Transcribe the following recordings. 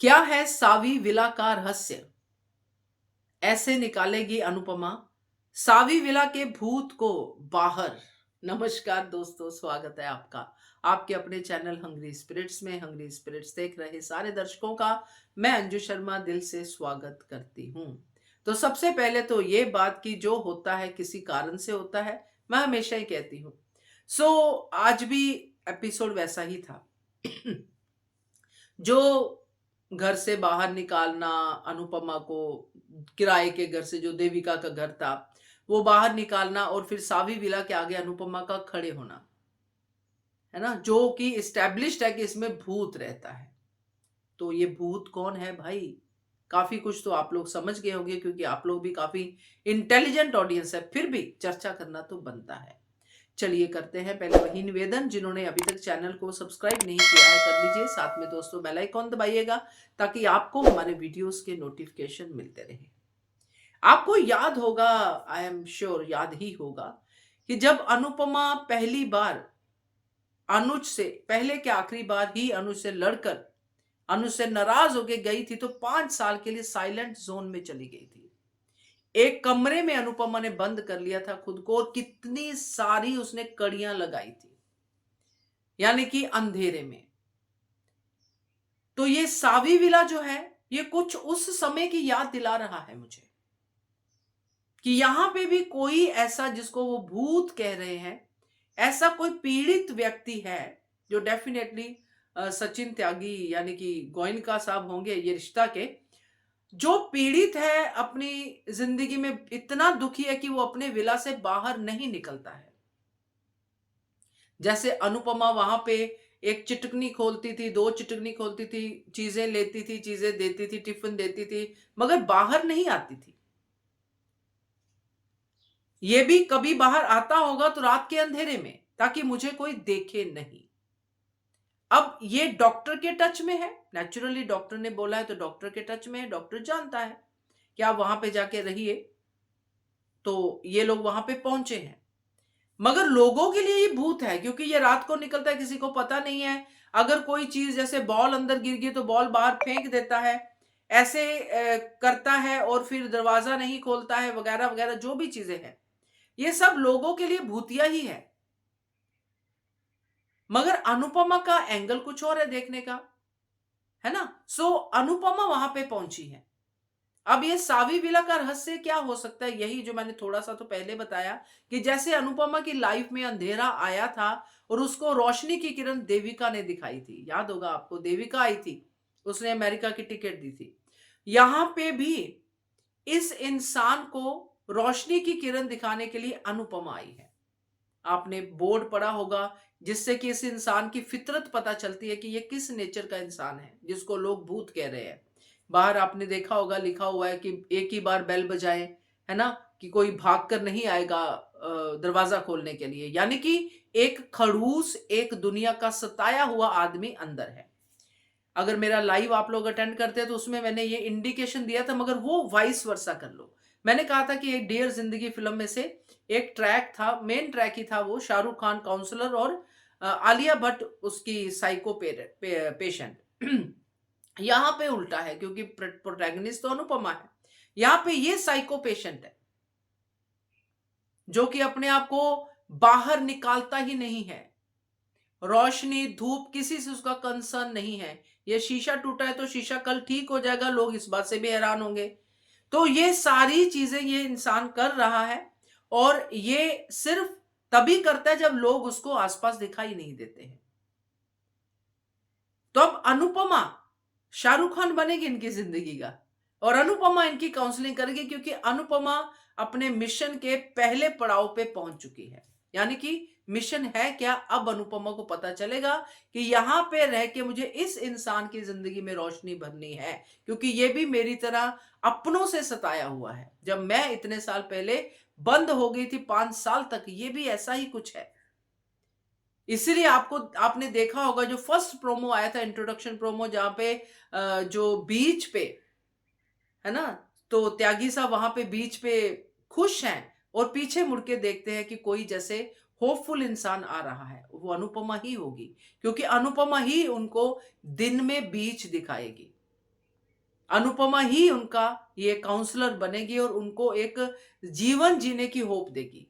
क्या है सावी विला का रहस्य? ऐसे निकालेगी अनुपमा सावी विला के भूत को बाहर। नमस्कार दोस्तों, स्वागत है आपका आपके अपने चैनल हंग्री स्पिरिट्स में। हंग्री स्पिरिट्स देख रहे सारे दर्शकों का मैं अंजू शर्मा दिल से स्वागत करती हूँ। तो सबसे पहले तो ये बात कि जो होता है किसी कारण से होता है, मैं हमेशा ही कहती हूँ। आज भी एपिसोड वैसा ही था। जो घर से बाहर निकालना, अनुपमा को किराए के घर से, जो देविका का घर था, वो बाहर निकालना और फिर सावी विला के आगे अनुपमा का खड़े होना, है ना, जो कि इस्टेब्लिश्ड है कि इसमें भूत रहता है। तो ये भूत कौन है भाई? काफी कुछ तो आप लोग समझ गए होंगे, क्योंकि आप लोग भी काफी इंटेलिजेंट ऑडियंस है, फिर भी चर्चा करना तो बनता है। चलिए करते हैं। पहले वही निवेदन, जिन्होंने अभी तक चैनल को सब्सक्राइब नहीं किया है कर लीजिए, साथ में दोस्तों बेल आइकॉन दबाइएगा ताकि आपको हमारे वीडियोस के नोटिफिकेशन मिलते रहे। आपको याद होगा, आई एम श्योर याद ही होगा, कि जब अनुपमा पहली बार अनुज से, पहले के आखिरी बार ही अनुज से लड़कर अनुज से नाराज होके गई थी, तो 5 साल के लिए साइलेंट जोन में चली गई थी। एक कमरे में अनुपमा ने बंद कर लिया था खुद को, और कितनी सारी उसने कड़ियां लगाई थी, यानी कि अंधेरे में। तो ये सावी विला जो है, ये कुछ उस समय की याद दिला रहा है मुझे, कि यहां पे भी कोई ऐसा, जिसको वो भूत कह रहे हैं, ऐसा कोई पीड़ित व्यक्ति है, जो डेफिनेटली सचिन त्यागी यानी कि गोयनका साहब होंगे ये रिश्ता के, जो पीड़ित है, अपनी जिंदगी में इतना दुखी है कि वो अपने विला से बाहर नहीं निकलता है। जैसे अनुपमा वहां पे एक चिटकनी खोलती थी, दो चिटकनी खोलती थी, चीजें लेती थी, चीजें देती थी, टिफिन देती थी, मगर बाहर नहीं आती थी। ये भी कभी बाहर आता होगा तो रात के अंधेरे में, ताकि मुझे कोई देखे नहीं। अब ये डॉक्टर के टच में है, नेचुरली डॉक्टर ने बोला है तो डॉक्टर के टच में है, डॉक्टर जानता है कि आप वहां पे जाके रहिए, तो ये लोग वहां पे पहुंचे हैं। मगर लोगों के लिए ये भूत है, क्योंकि ये रात को निकलता है, किसी को पता नहीं है। अगर कोई चीज, जैसे बॉल अंदर गिर गई तो बॉल बाहर फेंक देता है, ऐसे करता है, और फिर दरवाजा नहीं खोलता है, वगैरह वगैरह, जो भी चीजें हैं, ये सब लोगों के लिए भूतिया ही है। मगर अनुपमा का एंगल कुछ और है देखने का, है ना। अनुपमा वहां पे पहुंची है। अब ये सावी विला का रहस्य क्या हो सकता है? यही जो मैंने थोड़ा सा तो पहले बताया, कि जैसे अनुपमा की लाइफ में अंधेरा आया था और उसको रोशनी की किरण देविका ने दिखाई थी। याद होगा आपको, देविका आई थी, उसने अमेरिका की टिकट दी थी। यहां पे भी इस इंसान को रोशनी की किरण दिखाने के लिए अनुपमा आई है। आपने बोर्ड पढ़ा होगा, जिससे कि इस इंसान की फितरत पता चलती है कि ये किस नेचर का इंसान है, जिसको लोग भूत कह रहे हैं। बाहर आपने देखा होगा, लिखा हुआ है कि एक ही बार बेल बजाए, है ना, कि कोई भाग कर नहीं आएगा दरवाजा खोलने के लिए, यानी कि एक खड़ूस, एक दुनिया का सताया हुआ आदमी अंदर है। अगर मेरा लाइव आप लोग अटेंड करते हैं तो उसमें मैंने ये इंडिकेशन दिया था, मगर वो वाइस वर्सा कर लो। मैंने कहा था कि एक डियर जिंदगी फिल्म में से एक ट्रैक था, मेन ट्रैक ही था वो, शाहरुख खान काउंसलर और आलिया भट्ट उसकी साइको पेशेंट। यहां पे उल्टा है, क्योंकि प्रोटैगनिस्ट तो अनुपमा है, यहां पे ये साइको पेशेंट है, जो कि अपने आप को बाहर निकालता ही नहीं है। रोशनी, धूप, किसी से उसका कंसर्न नहीं है। ये शीशा टूटा है तो शीशा कल ठीक हो जाएगा, लोग इस बात से भी हैरान होंगे। तो ये सारी चीजें ये इंसान कर रहा है, और ये सिर्फ तभी करता है जब लोग उसको आसपास दिखाई नहीं देते हैं। तो अब अनुपमा शाहरुख खान बनेगी इनकी जिंदगी का, और अनुपमा इनकी काउंसलिंग करेगी, क्योंकि अनुपमा अपने मिशन के पहले पड़ाव पे पहुंच चुकी है। यानी कि मिशन है क्या, अब अनुपमा को पता चलेगा कि यहां पे रह के मुझे इस इंसान की जिंदगी में रोशनी भरनी है, क्योंकि ये भी मेरी तरह अपनों से सताया हुआ है। जब मैं इतने साल पहले बंद हो गई थी 5 साल तक, ये भी ऐसा ही कुछ है। इसीलिए आपने देखा होगा, जो फर्स्ट प्रोमो आया था, इंट्रोडक्शन प्रोमो, जहां पे जो बीच पे, है ना, तो त्यागी साहब वहां पे बीच पे खुश हैं, और पीछे मुड़ के देखते हैं कि कोई जैसे होपफुल इंसान आ रहा है, वो अनुपमा ही होगी, क्योंकि अनुपमा ही उनको दिन में बीच दिखाएगी। अनुपमा ही उनका ये काउंसलर बनेगी और उनको एक जीवन जीने की होप देगी।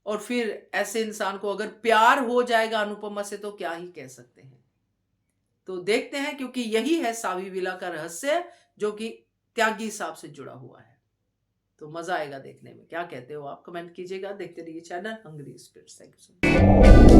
और फिर ऐसे इंसान को अगर प्यार हो जाएगा अनुपमा से तो क्या ही कह सकते हैं। तो देखते हैं, क्योंकि यही है सावी विला का रहस्य जो कि त्यागी साहब से जुड़ा हुआ है। तो मजा आएगा देखने में। क्या कहते हो आप? कमेंट कीजिएगा। देखते रहिए channel hungry spirits. Thank you so much.